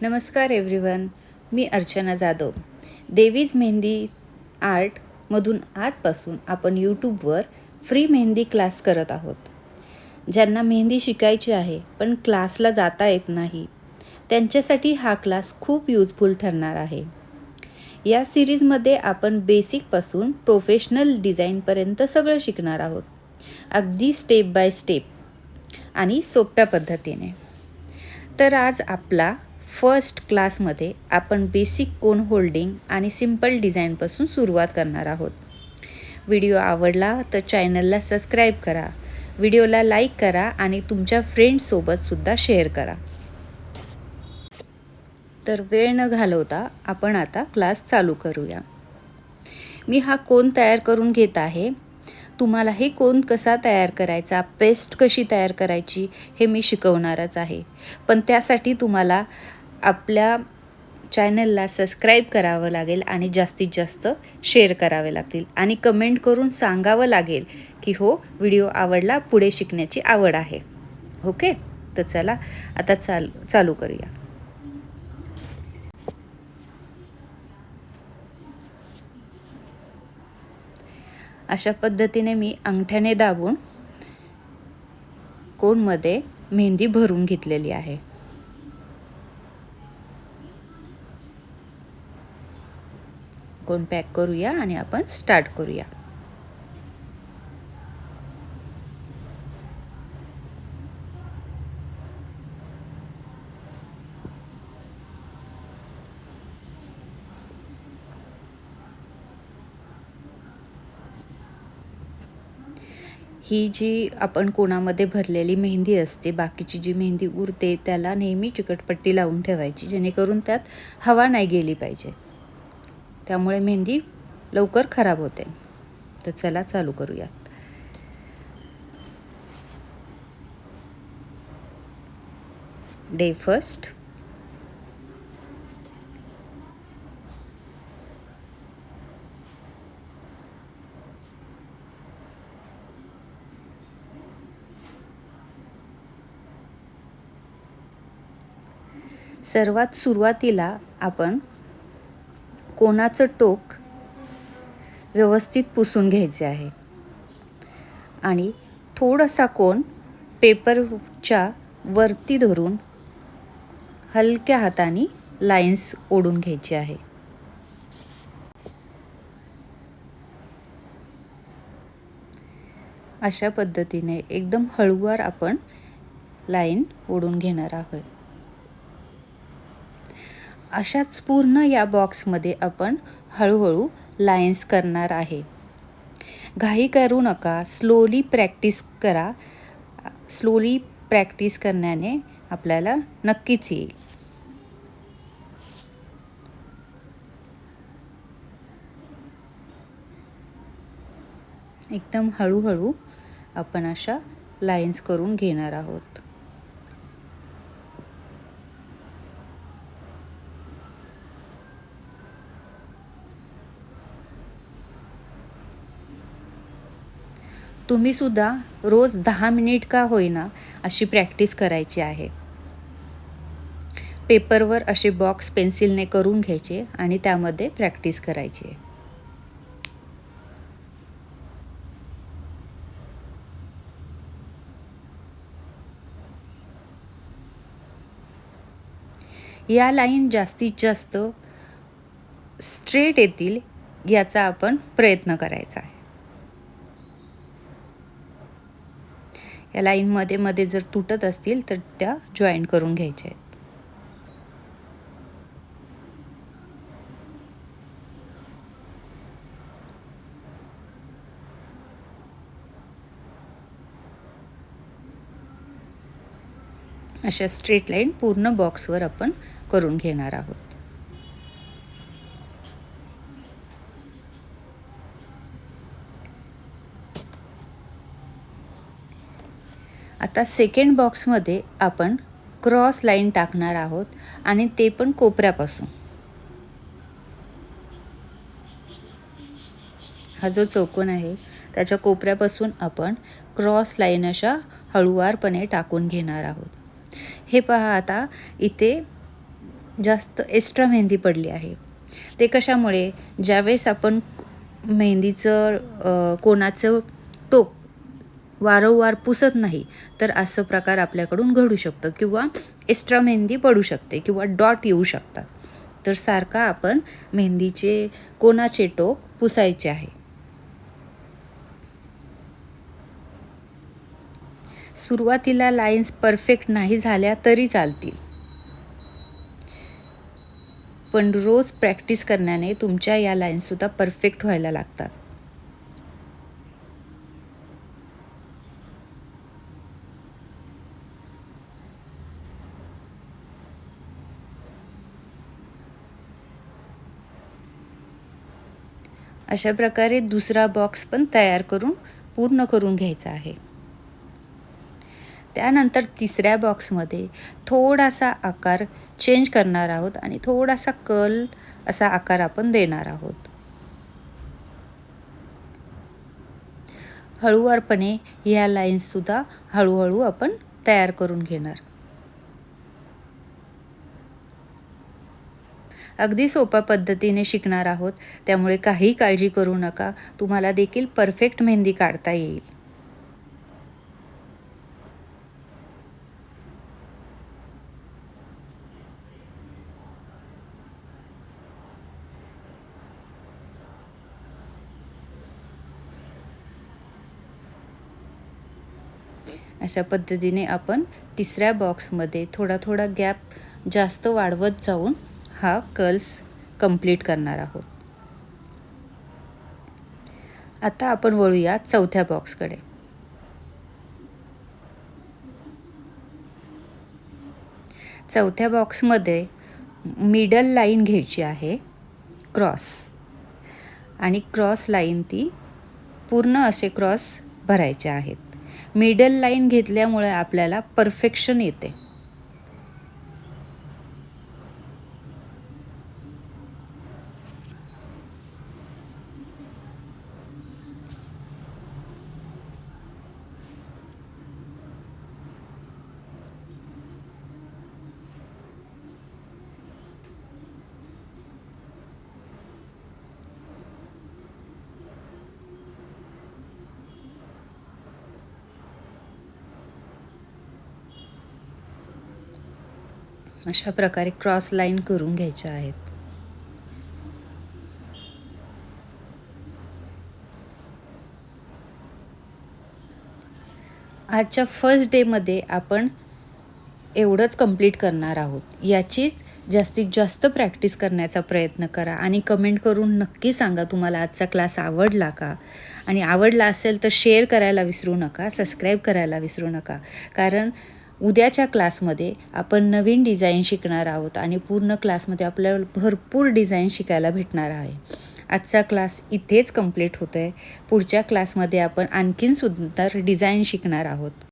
नमस्कार एव्हरीवन, मी अर्चना जाधव. देवीज मेहंदी आर्टमधून आजपासून आपण यूट्यूबवर फ्री मेहंदी क्लास करत आहोत. ज्यांना मेहंदी शिकायची आहे पण क्लासला जाता येत नाही, त्यांच्यासाठी हा क्लास खूप युजफुल ठरणार आहे. या सिरीजमध्ये आपण बेसिकपासून प्रोफेशनल डिझाईनपर्यंत सगळं शिकणार आहोत, अगदी स्टेप बाय स्टेप आणि सोप्या पद्धतीने. तर आज आपला फर्स्ट क्लासमध्ये आपण बेसिक कोन होल्डिंग आणि सिंपल डिझाईनपासून सुरुवात करणार आहोत. व्हिडिओ आवडला तर चॅनलला सबस्क्राईब करा, व्हिडिओला लाईक करा आणि तुमच्या फ्रेंड्ससोबतसुद्धा शेअर करा. तर वेळ न घालवता आपण आता क्लास चालू करूया. मी हा कोन तयार करून घेत आहे. तुम्हाला हे कोन कसा तयार करायचा, पेस्ट कशी तयार करायची हे मी शिकवणारच आहे. पण त्यासाठी तुम्हाला आपल्या चॅनलला सबस्क्राईब करावं लागेल आणि जास्तीत जास्त शेअर करावे लागतील आणि कमेंट करून सांगावं लागेल की हो, व्हिडिओ आवडला, पुढे शिकण्याची आवड आहे. ओके, तर चला आता चालू करूया. अशा पद्धतीने मी अंगठ्याने दाबून कोनमध्ये मेहंदी भरून घेतलेली आहे. कोन पॅक करूया आणि आपण स्टार्ट करूया. ही जी आपण कोणामध्ये भरलेली मेहंदी असते, बाकीची जी मेहंदी उरते त्याला नेहमी चिकटपट्टी लावून ठेवायची, जेणेकरून त्यात हवा नाही गेली पाहिजे. त्यामुळे मेहंदी लवकर खराब होते. तर चला चालू करूयात. Day first. सर्वात सुरुवातीला आपण कोणाचं टोक व्यवस्थित पुसून घ्यायचे आहे आणि थोडासा कोन पेपरच्या वरती धरून हलक्या हाताने लाईन्स ओढून घ्यायची आहे. अशा पद्धतीने एकदम हळूवार आपण लाईन ओढून घेणार आहोत. अशाच पूर्ण या बॉक्समध्ये आपण हळूहळू लाईन्स करणार आहे. घाई करू नका, स्लोली प्रॅक्टिस करा. स्लोली प्रॅक्टिस करण्याने आपल्याला नक्कीच येईल. एकदम हळूहळू आपण अशा लाईन्स करून घेणार आहोत. तुम्ही सुद्धा रोज 10 मिनिट का होईना अशी प्रॅक्टिस करायची आहे. पेपरवर असे बॉक्स पेन्सिलने करून घ्यायचे आणि त्यामध्ये प्रॅक्टिस करायची. या लाईन जास्तीत जास्त स्ट्रेट येतील याचा आपण प्रयत्न करायचा आहे. या लाईनमध्ये मध्ये जर तुटत असतील तर त्या जॉईन करून घ्यायच्या आहेत. अशा स्ट्रेट लाईन पूर्ण बॉक्सवर आपण करून घेणार आहोत. आता सेकंड बॉक्समध्ये आपण क्रॉस लाईन टाकणार आहोत आणि ते पण कोपऱ्यापासून. हा जो चौकोन आहे त्याच्या कोपऱ्यापासून आपण क्रॉस लाईन अशा हळूवारपणे टाकून घेणार आहोत. हे पहा, आता इथे जास्त एक्स्ट्रा मेहंदी पडली आहे. ते कशामुळे, ज्यावेळेस आपण मेहंदीचं कोणाचं टोक वारंवार पुसत नाही तर असं प्रकार आपल्याकडून घडू शकतं किंवा एक्स्ट्रा मेहंदी पडू शकते किंवा डॉट येऊ शकतात. तर सारखा आपण मेहंदीचे कोणाचे टोक पुसायचे आहे. सुरुवातीला लाईन्स परफेक्ट नाही झाल्या तरी चालतील, पण रोज प्रॅक्टिस करण्याने तुमच्या या लाईन्ससुद्धा परफेक्ट व्हायला लागतात. अशा प्रकारे दुसरा बॉक्स पण तयार करून पूर्ण करून घ्यायचा आहे. त्यानंतर तिसऱ्या बॉक्समध्ये थोडासा आकार चेंज करणार आहोत आणि थोडासा कर्ल असा आकार आपण देणार आहोत. हळूवारपणे ह्या लाईन्ससुद्धा हळूहळू आपण तयार करून घेणार. अगदी सोप्या पद्धतीने शिकणार आहोत, त्यामुळे काही काळजी करू नका. तुम्हाला देखील परफेक्ट मेहंदी काढता येईल. अशा पद्धतीने आपण तिसऱ्या बॉक्समध्ये थोडा थोडा गॅप जास्त वाढवत जाऊन हा कर्ल्स कंप्लीट करणार आहोत. आता आपण वळूया चौथ्या बॉक्सकडे. चौथ्या बॉक्समध्ये मिडल लाईन घ्यायची आहे, क्रॉस, आणि क्रॉस लाईन ती पूर्ण असे क्रॉस भरायचे आहेत. मिडल लाईन घेतल्यामुळे आपल्याला परफेक्शन येते. अशा प्रकारे क्रॉस लाईन करून घ्यायच्या आहेत. आजच्या फर्स्ट डेमध्ये आपण एवढंच कंप्लीट करणार आहोत. याचीच जास्तीत जास्त प्रॅक्टिस करण्याचा प्रयत्न करा आणि कमेंट करून नक्की सांगा तुम्हाला आजचा क्लास आवडला का? आणि आवडला असेल तर शेअर करायला विसरू नका, सबस्क्राईब करायला विसरू नका. कारण उद्याच्या क्लासमध्ये आपण नवीन डिझाईन शिकणार आहोत आणि पूर्ण क्लासमध्ये आपल्याला भरपूर डिझाईन शिकायला भेटणार आहे. आजचा क्लास इथेच कंप्लीट होतो आहे. पुढच्या क्लासमध्ये आपण आणखीन सुंदर डिझाईन शिकणार आहोत.